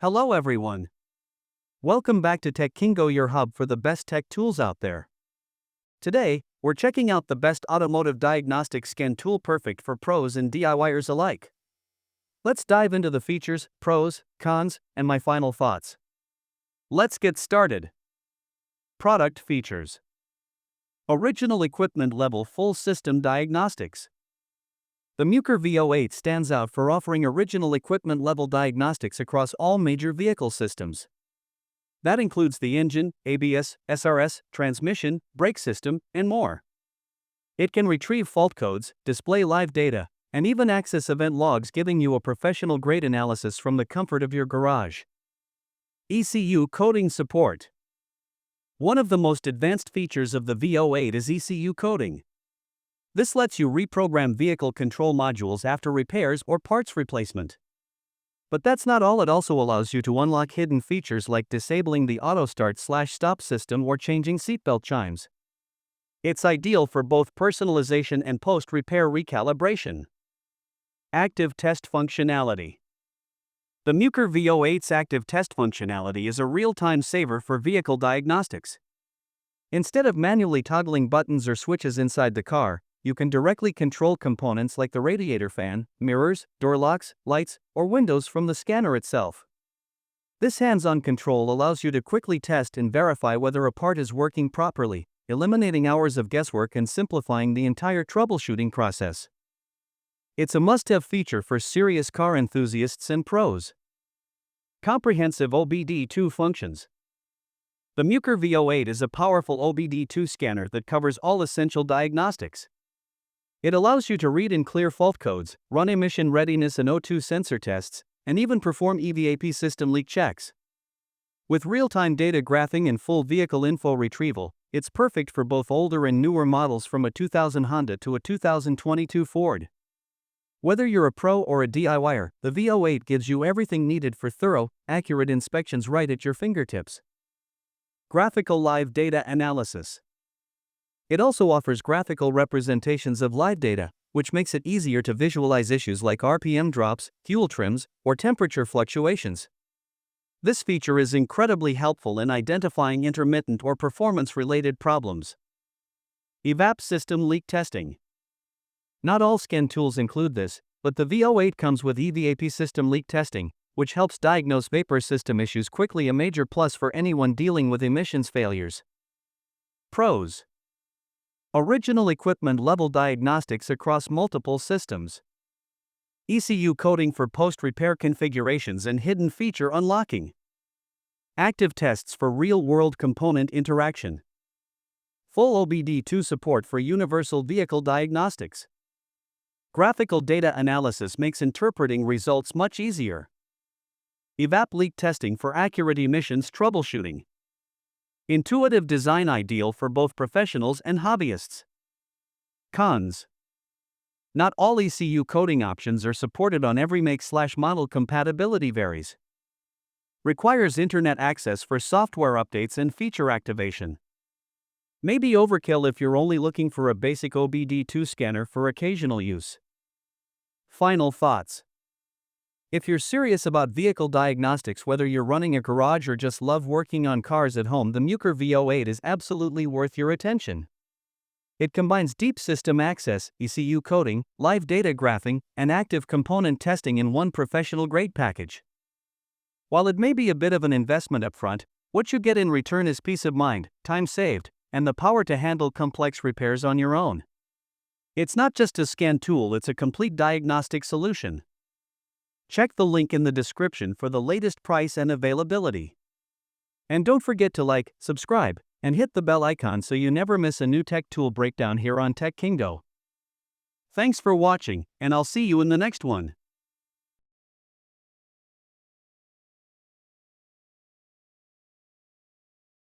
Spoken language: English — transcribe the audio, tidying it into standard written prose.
Hello everyone. Welcome back to Tech Kingo, your hub for the best tech tools out there. Today, we're checking out the best automotive diagnostic scan tool perfect for pros and DIYers alike. Let's dive into the features, pros, cons, and my final thoughts. Let's get started. Product features. Original equipment level full system diagnostics. The Muker V08 stands out for offering original equipment level diagnostics across all major vehicle systems. That includes the engine, ABS, SRS, transmission, brake system, and more. It can retrieve fault codes, display live data, and even access event logs, giving you a professional-grade analysis from the comfort of your garage. ECU coding support. One of the most advanced features of the V08 is ECU coding. This lets you reprogram vehicle control modules after repairs or parts replacement. But that's not all. It also allows you to unlock hidden features like disabling the auto start/stop system or changing seatbelt chimes. It's ideal for both personalization and post-repair recalibration. Active test functionality. The Muker V08's active test functionality is a real-time saver for vehicle diagnostics. Instead of manually toggling buttons or switches inside the car, you can directly control components like the radiator fan, mirrors, door locks, lights, or windows from the scanner itself. This hands-on control allows you to quickly test and verify whether a part is working properly, eliminating hours of guesswork and simplifying the entire troubleshooting process. It's a must-have feature for serious car enthusiasts and pros. Comprehensive OBD2 functions. The Muker V08 is a powerful OBD2 scanner that covers all essential diagnostics. It allows you to read and clear fault codes, run emission readiness and O2 sensor tests, and even perform EVAP system leak checks. With real-time data graphing and full vehicle info retrieval, it's perfect for both older and newer models from a 2000 Honda to a 2022 Ford. Whether you're a pro or a DIYer, the V08 gives you everything needed for thorough, accurate inspections right at your fingertips. Graphical live data analysis. It also offers graphical representations of live data, which makes it easier to visualize issues like RPM drops, fuel trims, or temperature fluctuations. This feature is incredibly helpful in identifying intermittent or performance-related problems. EVAP system leak testing. Not all scan tools include this, but the V08 comes with EVAP system leak testing, which helps diagnose vapor system issues quickly, a major plus for anyone dealing with emissions failures. Pros. Original equipment level diagnostics across multiple systems. ECU coding for post-repair configurations and hidden feature unlocking. Active tests for real-world component interaction. Full OBD2 support for universal vehicle diagnostics. Graphical data analysis makes interpreting results much easier. EVAP leak testing for accurate emissions troubleshooting. Intuitive design ideal for both professionals and hobbyists. Cons. Not all ECU coding options are supported on every make/model. Compatibility varies. Requires internet access for software updates and feature activation. Maybe overkill if you're only looking for a basic OBD2 scanner for occasional use. Final thoughts. If you're serious about vehicle diagnostics, whether you're running a garage or just love working on cars at home, the Muker V08 is absolutely worth your attention. It combines deep system access, ECU coding, live data graphing, and active component testing in one professional-grade package. While it may be a bit of an investment upfront, what you get in return is peace of mind, time saved, and the power to handle complex repairs on your own. It's not just a scan tool, it's a complete diagnostic solution. Check the link in the description for the latest price and availability. And don't forget to like, subscribe, and hit the bell icon so you never miss a new tech tool breakdown here on Tech Kingo. Thanks for watching, and I'll see you in the next one.